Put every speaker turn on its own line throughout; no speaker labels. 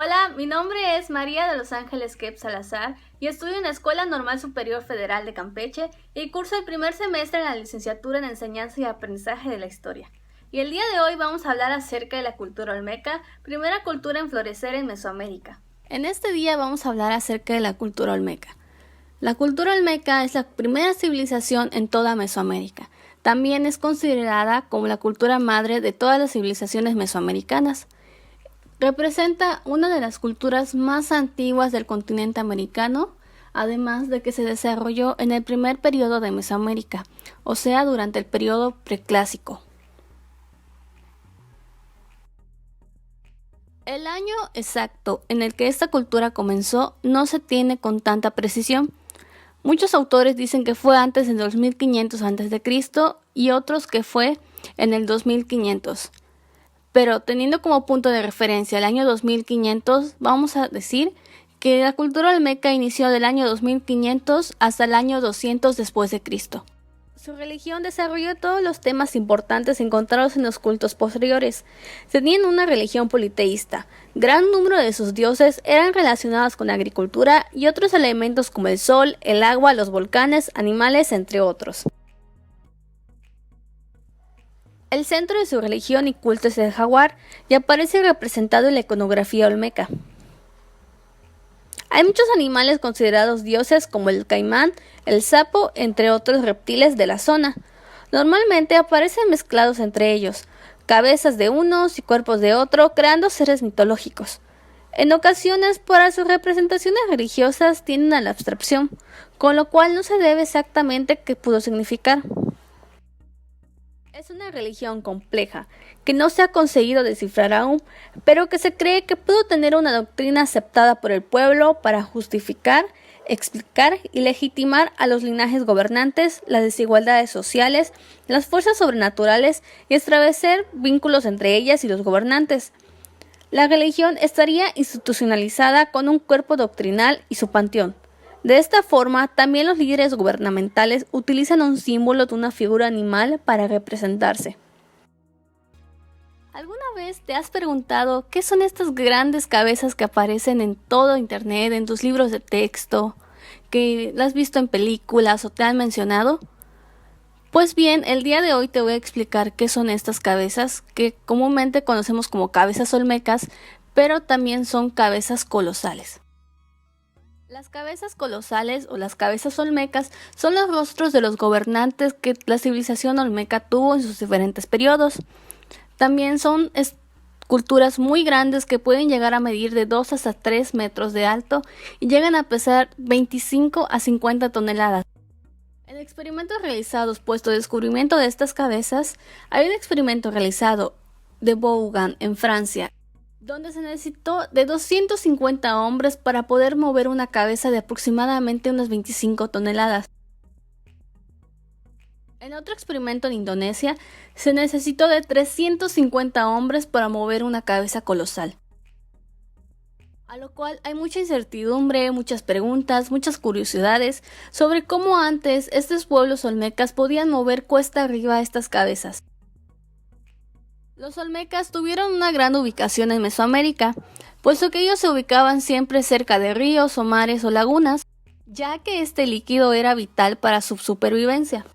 Hola, mi nombre es María de los Ángeles Kep Salazar y estudio en la Escuela Normal Superior Federal de Campeche y curso el primer semestre en la licenciatura en Enseñanza y Aprendizaje de la Historia. Y el día de hoy vamos a hablar acerca de la cultura olmeca, primera cultura en florecer en Mesoamérica. En este día vamos a hablar acerca de la cultura olmeca. La cultura olmeca es la primera civilización en toda Mesoamérica. También es considerada como la cultura madre de todas las civilizaciones mesoamericanas. Representa una de las culturas más antiguas del continente americano, además de que se desarrolló en el primer periodo de Mesoamérica, o sea, durante el periodo preclásico. El año exacto en el que esta cultura comenzó no se tiene con tanta precisión. Muchos autores dicen que fue antes del 2500 a.C. y otros que fue en el 2500. Pero teniendo como punto de referencia el año 2500, vamos a decir que la cultura olmeca inició del año 2500 hasta el año 200 después de Cristo. Su religión desarrolló todos los temas importantes encontrados en los cultos posteriores. Tenían una religión politeísta. Gran número de sus dioses eran relacionados con la agricultura y otros elementos como el sol, el agua, los volcanes, animales, entre otros. El centro de su religión y culto es el jaguar y aparece representado en la iconografía olmeca. Hay muchos animales considerados dioses como el caimán, el sapo, entre otros reptiles de la zona. Normalmente aparecen mezclados entre ellos, cabezas de unos y cuerpos de otro, creando seres mitológicos. En ocasiones, para sus representaciones religiosas tienden a la abstracción, con lo cual no se debe exactamente qué pudo significar. Es una religión compleja, que no se ha conseguido descifrar aún, pero que se cree que pudo tener una doctrina aceptada por el pueblo para justificar, explicar y legitimar a los linajes gobernantes, las desigualdades sociales, las fuerzas sobrenaturales y establecer vínculos entre ellas y los gobernantes. La religión estaría institucionalizada con un cuerpo doctrinal y su panteón. De esta forma, también los líderes gubernamentales utilizan un símbolo de una figura animal para representarse. ¿Alguna vez te has preguntado qué son estas grandes cabezas que aparecen en todo internet, en tus libros de texto, que las has visto en películas o te han mencionado? Pues bien, el día de hoy te voy a explicar qué son estas cabezas, que comúnmente conocemos como cabezas olmecas, pero también son cabezas colosales. Las cabezas colosales o las cabezas olmecas son los rostros de los gobernantes que la civilización olmeca tuvo en sus diferentes periodos. También son esculturas muy grandes que pueden llegar a medir de 2 hasta 3 metros de alto y llegan a pesar 25 a 50 toneladas. En experimentos realizados puesto descubrimiento de estas cabezas, hay un experimento realizado de Vaughan en Francia, donde se necesitó de 250 hombres para poder mover una cabeza de aproximadamente unas 25 toneladas. En otro experimento en Indonesia, se necesitó de 350 hombres para mover una cabeza colosal. A lo cual hay mucha incertidumbre, muchas preguntas, muchas curiosidades sobre cómo antes estos pueblos olmecas podían mover cuesta arriba estas cabezas. Los olmecas tuvieron una gran ubicación en Mesoamérica, puesto que ellos se ubicaban siempre cerca de ríos o mares o lagunas, ya que este líquido era vital para su supervivencia.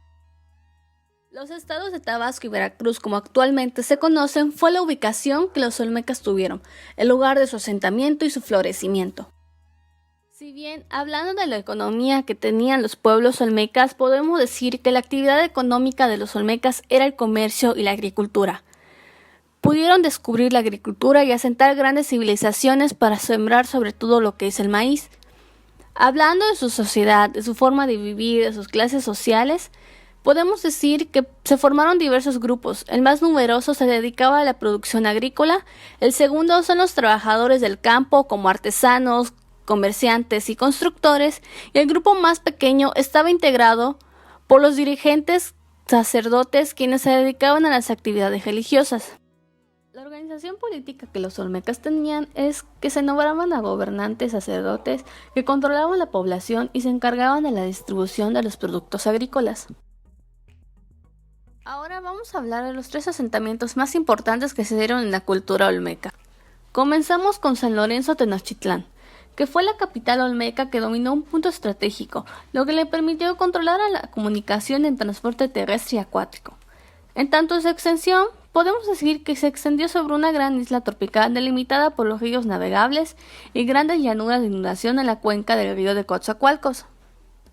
Los estados de Tabasco y Veracruz, como actualmente se conocen, fue la ubicación que los olmecas tuvieron, el lugar de su asentamiento y su florecimiento. Si bien, hablando de la economía que tenían los pueblos olmecas, podemos decir que la actividad económica de los olmecas era el comercio y la agricultura. Pudieron descubrir la agricultura y asentar grandes civilizaciones para sembrar sobre todo lo que es el maíz. Hablando de su sociedad, de su forma de vivir, de sus clases sociales, podemos decir que se formaron diversos grupos. El más numeroso se dedicaba a la producción agrícola, el segundo son los trabajadores del campo como artesanos, comerciantes y constructores, y el grupo más pequeño estaba integrado por los dirigentes sacerdotes quienes se dedicaban a las actividades religiosas. La organización política que los olmecas tenían es que se nombraban a gobernantes sacerdotes que controlaban la población y se encargaban de la distribución de los productos agrícolas. Ahora vamos a hablar de los 3 asentamientos más importantes que se dieron en la cultura olmeca. Comenzamos con San Lorenzo Tenochtitlán, que fue la capital olmeca que dominó un punto estratégico, lo que le permitió controlar a la comunicación en transporte terrestre y acuático. En tanto su extensión, podemos decir que se extendió sobre una gran isla tropical delimitada por los ríos navegables y grandes llanuras de inundación en la cuenca del río de Coatzacoalcos.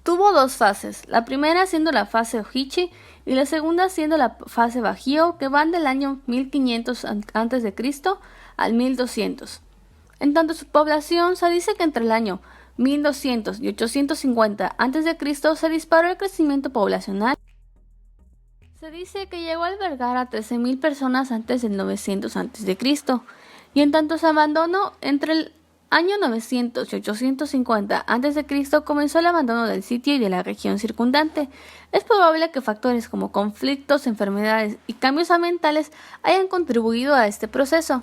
Tuvo dos fases, la primera siendo la fase Ohichi y la segunda siendo la fase Bajío, que van del año 1500 a.C. al 1200. En tanto su población, se dice que entre el año 1200 y 850 a.C. se disparó el crecimiento poblacional. Se dice que llegó a albergar a 13.000 personas antes del 900 a.C. y en tanto se abandonó entre el año 900 y 850 a.C. comenzó el abandono del sitio y de la región circundante. Es probable que factores como conflictos, enfermedades y cambios ambientales hayan contribuido a este proceso.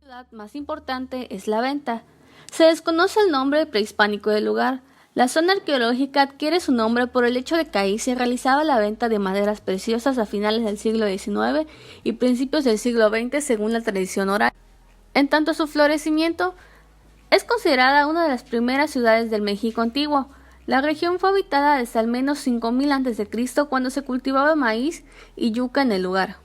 La ciudad más importante es La Venta. Se desconoce el nombre prehispánico del lugar. La zona arqueológica adquiere su nombre por el hecho de que ahí se realizaba la venta de maderas preciosas a finales del siglo XIX y principios del siglo XX según la tradición oral. En tanto su florecimiento, es considerada una de las primeras ciudades del México antiguo. La región fue habitada desde al menos 5000 a.C. cuando se cultivaba maíz y yuca en el lugar.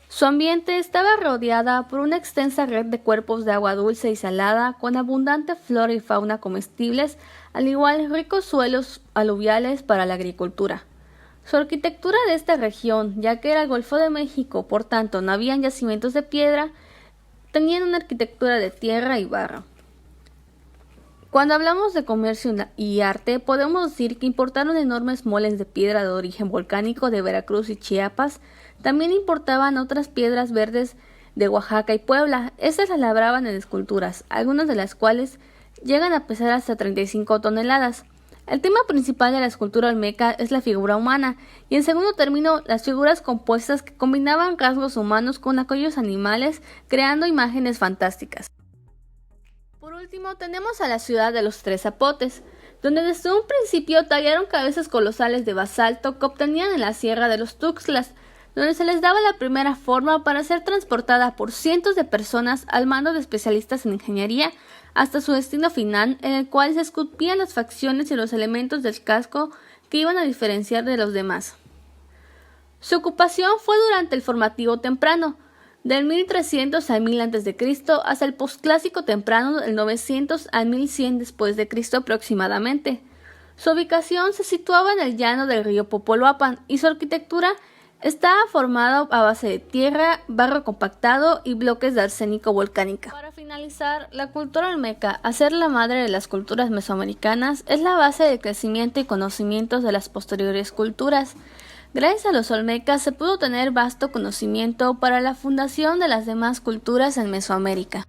Su ambiente estaba rodeada por una extensa red de cuerpos de agua dulce y salada con abundante flora y fauna comestibles, al igual ricos suelos aluviales para la agricultura. Su arquitectura de esta región, ya que era el Golfo de México, por tanto no habían yacimientos de piedra, tenían una arquitectura de tierra y barro. Cuando hablamos de comercio y arte, podemos decir que importaron enormes moles de piedra de origen volcánico de Veracruz y Chiapas. También importaban otras piedras verdes de Oaxaca y Puebla. Estas las labraban en esculturas, algunas de las cuales llegan a pesar hasta 35 toneladas. El tema principal de la escultura olmeca es la figura humana, y en segundo término, las figuras compuestas que combinaban rasgos humanos con aquellos animales, creando imágenes fantásticas. Por último, tenemos a la ciudad de los Tres Zapotes, donde desde un principio tallaron cabezas colosales de basalto que obtenían en la Sierra de los Tuxtlas, donde se les daba la primera forma para ser transportada por cientos de personas al mando de especialistas en ingeniería hasta su destino final, en el cual se esculpían las facciones y los elementos del casco que iban a diferenciar de los demás. Su ocupación fue durante el formativo temprano, del 1300 al 1000 a.C. hasta el posclásico temprano del 900 al 1100 después de Cristo aproximadamente. Su ubicación se situaba en el llano del río Popoloapan y su arquitectura estaba formada a base de tierra, barro compactado y bloques de arsénico volcánica. Para finalizar, la cultura olmeca, a ser la madre de las culturas mesoamericanas, es la base de crecimiento y conocimientos de las posteriores culturas. Gracias a los olmecas se pudo tener vasto conocimiento para la fundación de las demás culturas en Mesoamérica.